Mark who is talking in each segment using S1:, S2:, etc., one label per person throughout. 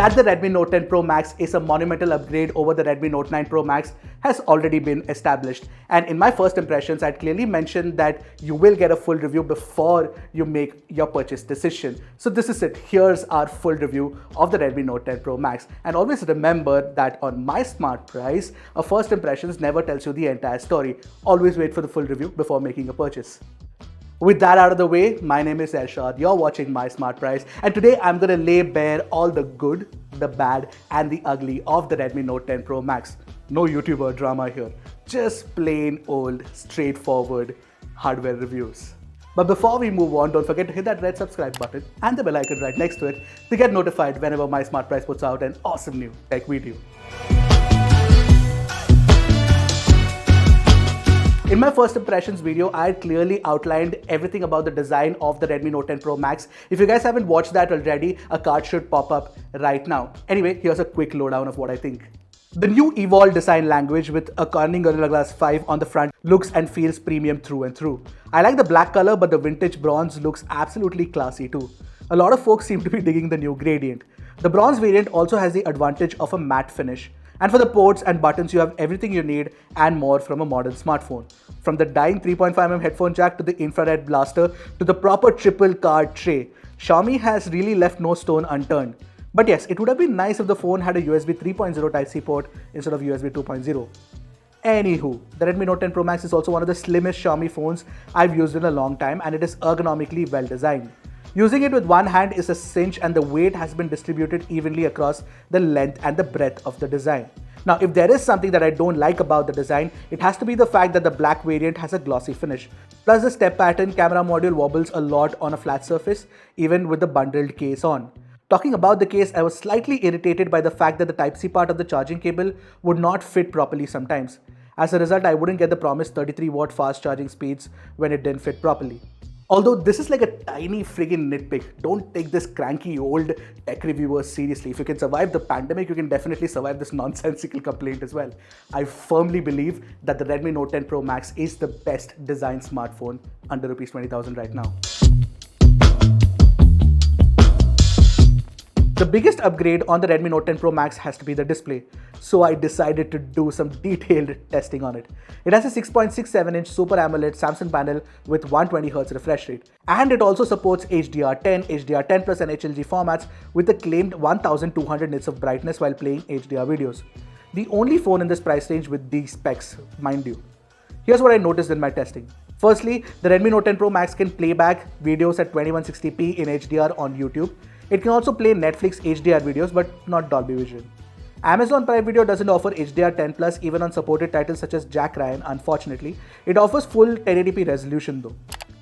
S1: That the Redmi Note 10 Pro Max is a monumental upgrade over the Redmi Note 9 Pro Max has already been established. And in my first impressions, I'd clearly mentioned that you will get a full review before you make your purchase decision. So this is it. Here's our full review of the Redmi Note 10 Pro Max. And always remember that on MySmartPrice, a first impressions never tells you the entire story. Always wait for the full review before making a purchase. With that out of the way, my name is Elshad, you're watching MySmartPrice, and today I'm going to lay bare all the good, the bad and the ugly of the Redmi Note 10 Pro Max. No YouTuber drama here, just plain old, straightforward hardware reviews. But before we move on, don't forget to hit that red subscribe button and the bell icon right next to it to get notified whenever MySmartPrice puts out an awesome new tech video. In my first impressions video, I had clearly outlined everything about the design of the Redmi Note 10 Pro Max. If you guys haven't watched that already, a card should pop up right now. Anyway, here's a quick lowdown of what I think. The new evolved design language with a Corning Gorilla Glass 5 on the front looks and feels premium through and through. I like the black color, but the vintage bronze looks absolutely classy too. A lot of folks seem to be digging the new gradient. The bronze variant also has the advantage of a matte finish. And for the ports and buttons, you have everything you need and more from a modern smartphone. From the dying 3.5mm headphone jack to the infrared blaster to the proper triple card tray, Xiaomi has really left no stone unturned. But yes, it would have been nice if the phone had a USB 3.0 Type-C port instead of USB 2.0. Anywho, the Redmi Note 10 Pro Max is also one of the slimmest Xiaomi phones I've used in a long time, and it is ergonomically well designed. Using it with one hand is a cinch, and the weight has been distributed evenly across the length and the breadth of the design. Now, if there is something that I don't like about the design, it has to be the fact that the black variant has a glossy finish. Plus, the step pattern camera module wobbles a lot on a flat surface, even with the bundled case on. Talking about the case, I was slightly irritated by the fact that the Type-C part of the charging cable would not fit properly sometimes. As a result, I wouldn't get the promised 33-watt fast charging speeds when it didn't fit properly. Although this is like a tiny friggin' nitpick, don't take this cranky old tech reviewers seriously. If you can survive the pandemic, you can definitely survive this nonsensical complaint as well. I firmly believe that the Redmi Note 10 Pro Max is the best designed smartphone under Rs 20,000 right now. The biggest upgrade on the Redmi Note 10 Pro Max has to be the display, so I decided to do some detailed testing on it. It has a 6.67-inch Super AMOLED Samsung panel with 120Hz refresh rate, and it also supports HDR10, HDR10 Plus and HLG formats with the claimed 1200 nits of brightness while playing HDR videos. The only phone in this price range with these specs, mind you. Here's what I noticed in my testing. Firstly, the Redmi Note 10 Pro Max can play back videos at 2160p in HDR on YouTube. It can also play Netflix HDR videos, but not Dolby Vision. Amazon Prime Video doesn't offer HDR10 Plus even on supported titles such as Jack Ryan, unfortunately. It offers full 1080p resolution though.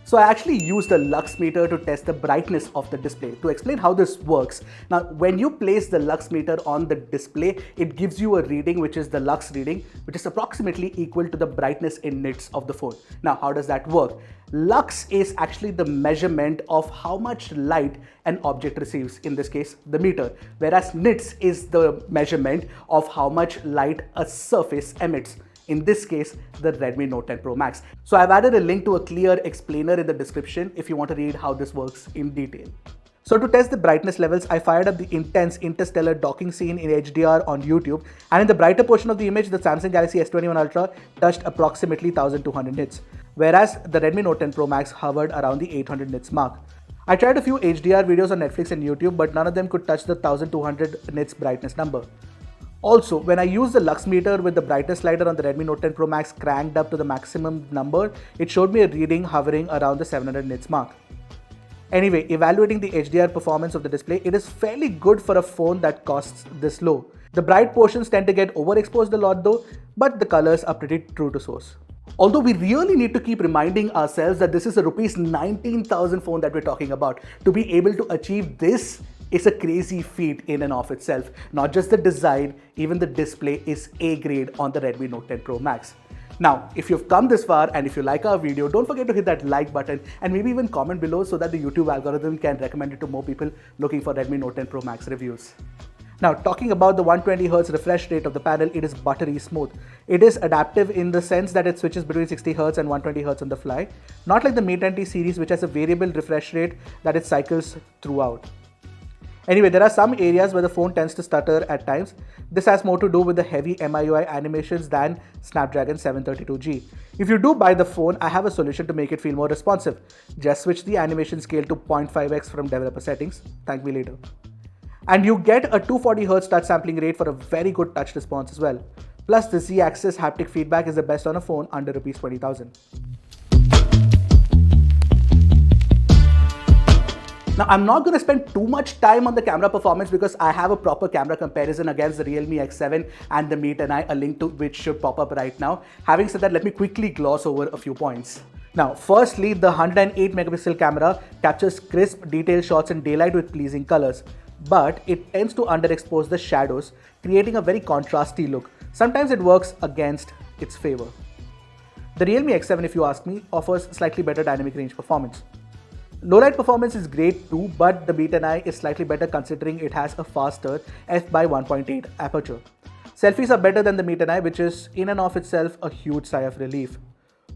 S1: So I actually used a lux meter to test the brightness of the display. To explain how this works, now when you place the lux meter on the display, it gives you a reading which is the lux reading, which is approximately equal to the brightness in nits of the phone. Now how does that work? Lux is actually the measurement of how much light an object receives, in this case the meter, whereas nits is the measurement of how much light a surface emits. In this case, the Redmi Note 10 Pro Max. So I've added a link to a clear explainer in the description if you want to read how this works in detail. So to test the brightness levels, I fired up the intense interstellar docking scene in HDR on YouTube, and in the brighter portion of the image, the Samsung Galaxy S21 Ultra touched approximately 1200 nits, whereas the Redmi Note 10 Pro Max hovered around the 800 nits mark. I tried a few HDR videos on Netflix and YouTube, but none of them could touch the 1200 nits brightness number. Also, when I used the lux meter with the brightness slider on the Redmi Note 10 Pro Max cranked up to the maximum number, it showed me a reading hovering around the 700 nits mark. Anyway, evaluating the HDR performance of the display, it is fairly good for a phone that costs this low. The bright portions tend to get overexposed a lot though, but the colors are pretty true to source. Although we really need to keep reminding ourselves that this is a Rs 19,000 phone that we're talking about. To be able to achieve this is a crazy feat in and of itself. Not just the design, even the display is A grade on the Redmi Note 10 Pro Max. Now, if you've come this far and if you like our video, don't forget to hit that like button and maybe even comment below so that the YouTube algorithm can recommend it to more people looking for Redmi Note 10 Pro Max reviews. Now, talking about the 120Hz refresh rate of the panel, it is buttery smooth. It is adaptive in the sense that it switches between 60Hz and 120Hz on the fly, not like the Mate 10T series which has a variable refresh rate that it cycles throughout. Anyway, there are some areas where the phone tends to stutter at times. This has more to do with the heavy MIUI animations than Snapdragon 732G. If you do buy the phone, I have a solution to make it feel more responsive. Just switch the animation scale to 0.5x from developer settings. Thank me later. And you get a 240Hz touch sampling rate for a very good touch response as well. Plus, the Z-axis haptic feedback is the best on a phone under Rs 20,000. Now, I'm not going to spend too much time on the camera performance because I have a proper camera comparison against the Realme X7 and the Mi 10i, a link to which should pop up right now. Having said that, let me quickly gloss over a few points. Now, firstly, the 108 megapixel camera captures crisp, detailed shots in daylight with pleasing colors, but it tends to underexpose the shadows, creating a very contrasty look. Sometimes it works against its favor. The Realme X7, if you ask me, offers slightly better dynamic range performance. Low light performance is great too, but the Mi 10i is slightly better considering it has a faster f/1.8 aperture. Selfies are better than the Mi 10i, which is in and of itself a huge sigh of relief.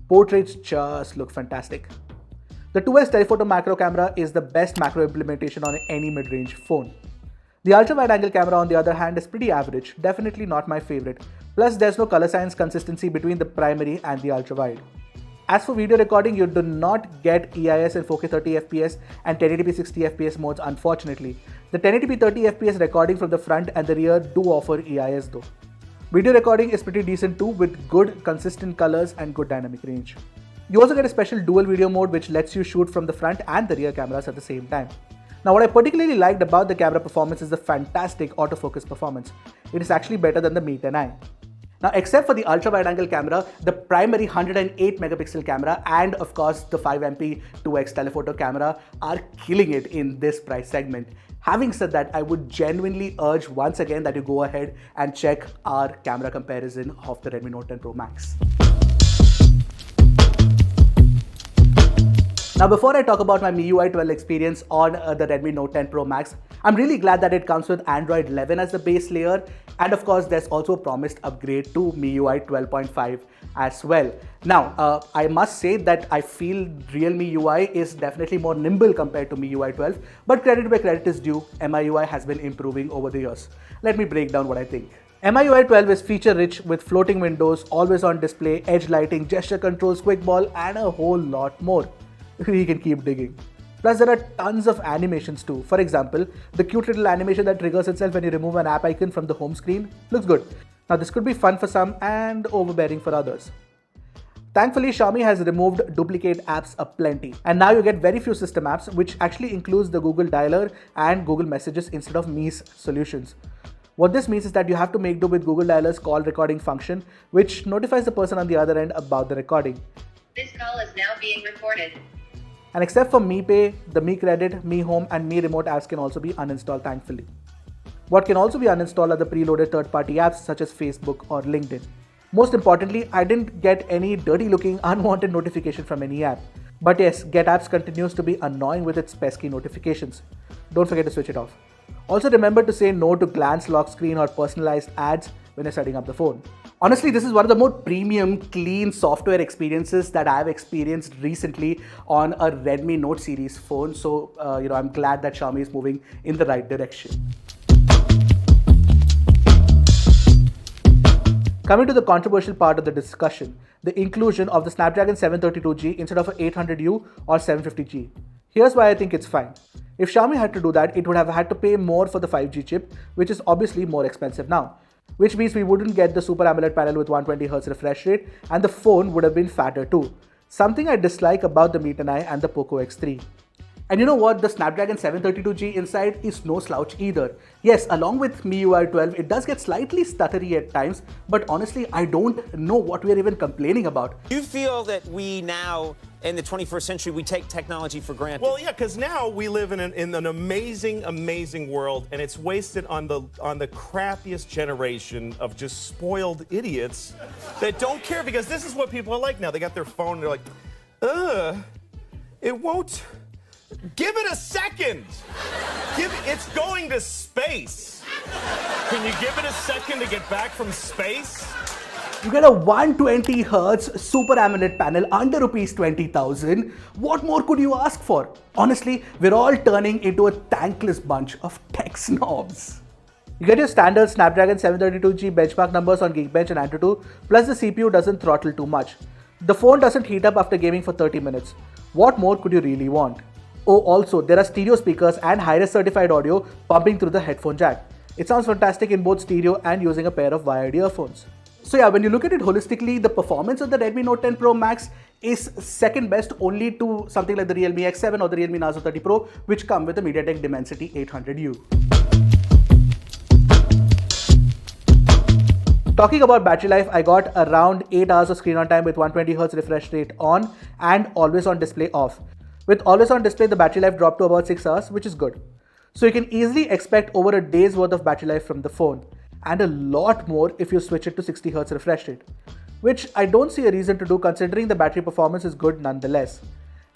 S1: Portraits just look fantastic. The 2x telephoto macro camera is the best macro implementation on any mid-range phone. The ultra-wide-angle camera, on the other hand, is pretty average, definitely not my favorite. Plus, there's no color science consistency between the primary and the ultra-wide. As for video recording, you do not get EIS in 4K 30fps and 1080p 60fps modes, unfortunately. The 1080p 30fps recording from the front and the rear do offer EIS though. Video recording is pretty decent too, with good consistent colors and good dynamic range. You also get a special dual video mode which lets you shoot from the front and the rear cameras at the same time. Now, what I particularly liked about the camera performance is the fantastic autofocus performance. It is actually better than the Mi 10i. Now, except for the ultra-wide-angle camera, the primary 108 megapixel camera and of course the 5MP 2x telephoto camera are killing it in this price segment. Having said that, I would genuinely urge once again that you go ahead and check our camera comparison of the Redmi Note 10 Pro Max. Now, before I talk about my MIUI 12 experience on the Redmi Note 10 Pro Max, I'm really glad that it comes with Android 11 as the base layer, and of course there's also a promised upgrade to MIUI 12.5 as well. Now, I must say that I feel Realme UI is definitely more nimble compared to MIUI 12, but credit where credit is due, MIUI has been improving over the years. Let me break down what I think. MIUI 12 is feature-rich with floating windows, always-on display, edge lighting, gesture controls, quick ball, and a whole lot more. We can keep digging. Plus, there are tons of animations too. For example, the cute little animation that triggers itself when you remove an app icon from the home screen looks good. Now, this could be fun for some and overbearing for others. Thankfully, Xiaomi has removed duplicate apps aplenty, and now you get very few system apps, which actually includes the Google Dialer and Google Messages instead of Mi's solutions. What this means is that you have to make do with Google Dialer's call recording function, which notifies the person on the other end about the recording.
S2: This call is now being recorded.
S1: And except for Mi Pay, the Mi Credit, Mi Home and Mi Remote apps can also be uninstalled, thankfully. What can also be uninstalled are the preloaded third-party apps such as Facebook or LinkedIn. Most importantly, I didn't get any dirty-looking unwanted notification from any app. But yes, Get Apps continues to be annoying with its pesky notifications. Don't forget to switch it off. Also remember to say no to glance lock screen or personalized ads when you're setting up the phone. Honestly, this is one of the more premium, clean software experiences that I've experienced recently on a Redmi Note series phone. So, I'm glad that Xiaomi is moving in the right direction. Coming to the controversial part of the discussion, the inclusion of the Snapdragon 732G instead of an 800U or 750G. Here's why I think it's fine. If Xiaomi had to do that, it would have had to pay more for the 5G chip, which is obviously more expensive now. Which means we wouldn't get the Super AMOLED panel with 120Hz refresh rate, and the phone would have been fatter too. Something I dislike about the Mi 10i and the Poco X3. And you know what? The Snapdragon 732G inside is no slouch either. Yes, along with MIUI 12, it does get slightly stuttery at times, but honestly, I don't know what we're even complaining about.
S3: You feel that we now, in the 21st century, we take technology for granted?
S4: Well, yeah, because now we live in an amazing, amazing world, and it's wasted on the crappiest generation of just spoiled idiots that don't care, because this is what people are like now. They got their phone, and they're like, it won't. Give it a second. It's going to space. Can you give it a second to get back from space?
S1: You get a 120Hz Super AMOLED panel under rupees 20,000. What more could you ask for? Honestly, we're all turning into a thankless bunch of tech snobs. You get your standard Snapdragon 732G benchmark numbers on Geekbench and Antutu, plus the CPU doesn't throttle too much. The phone doesn't heat up after gaming for 30 minutes. What more could you really want? Oh, also, there are stereo speakers and high-res certified audio pumping through the headphone jack. It sounds fantastic in both stereo and using a pair of wired earphones. So yeah, when you look at it holistically, the performance of the Redmi Note 10 Pro Max is second best only to something like the Realme X7 or the Realme Narzo 30 Pro, which come with the MediaTek Dimensity 800U. Talking about battery life, I got around 8 hours of screen on time with 120Hz refresh rate on and always on display off. With always on display, the battery life dropped to about 6 hours, which is good. So you can easily expect over a day's worth of battery life from the phone, and a lot more if you switch it to 60Hz refresh rate, which I don't see a reason to do considering the battery performance is good nonetheless.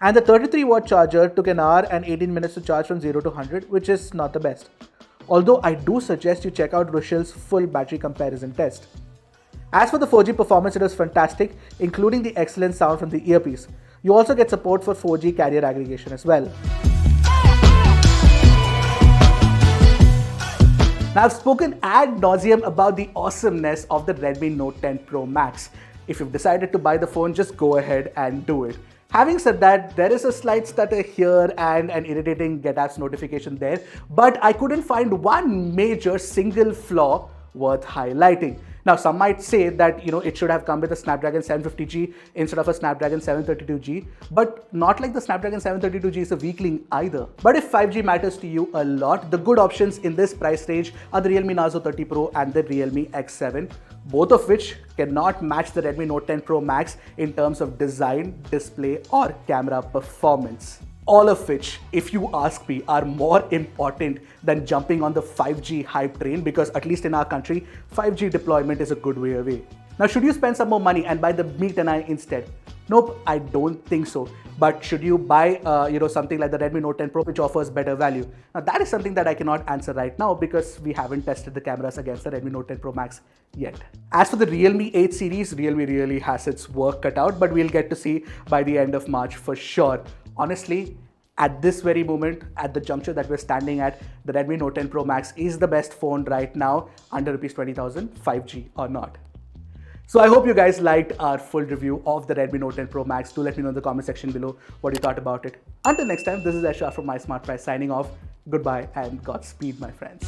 S1: And the 33-watt charger took an hour and 18 minutes to charge from 0 to 100, which is not the best. Although I do suggest you check out Rushel's full battery comparison test. As for the 4G performance, it was fantastic, including the excellent sound from the earpiece. You also get support for 4G carrier aggregation as well. Now, I've spoken ad nauseum about the awesomeness of the Redmi Note 10 Pro Max. If you've decided to buy the phone, just go ahead and do it. Having said that, there is a slight stutter here and an irritating Get Apps notification there, but I couldn't find one major single flaw worth highlighting. Now, some might say that it should have come with a Snapdragon 750G instead of a Snapdragon 732G, but not like the Snapdragon 732G is a weakling either. But if 5G matters to you a lot, the good options in this price range are the Realme Narzo 30 Pro and the Realme X7, both of which cannot match the Redmi Note 10 Pro Max in terms of design, display, or camera performance. All of which, if you ask me, are more important than jumping on the 5G hype train, because at least in our country, 5G deployment is a good way away. Now, should you spend some more money and buy the Mi 10i instead? Nope, I don't think so. But should you buy something like the Redmi Note 10 Pro, which offers better value? Now, that is something that I cannot answer right now because we haven't tested the cameras against the Redmi Note 10 Pro Max yet. As for the Realme 8 series, Realme really has its work cut out, but we'll get to see by the end of March for sure. Honestly, at this very moment, at the juncture that we're standing at, the Redmi Note 10 Pro Max is the best phone right now under rupees 20,000, 5G or not. So I hope you guys liked our full review of the Redmi Note 10 Pro Max. Do let me know in the comment section below what you thought about it. Until next time, this is Esha from MySmartPrice signing off. Goodbye and Godspeed, my friends.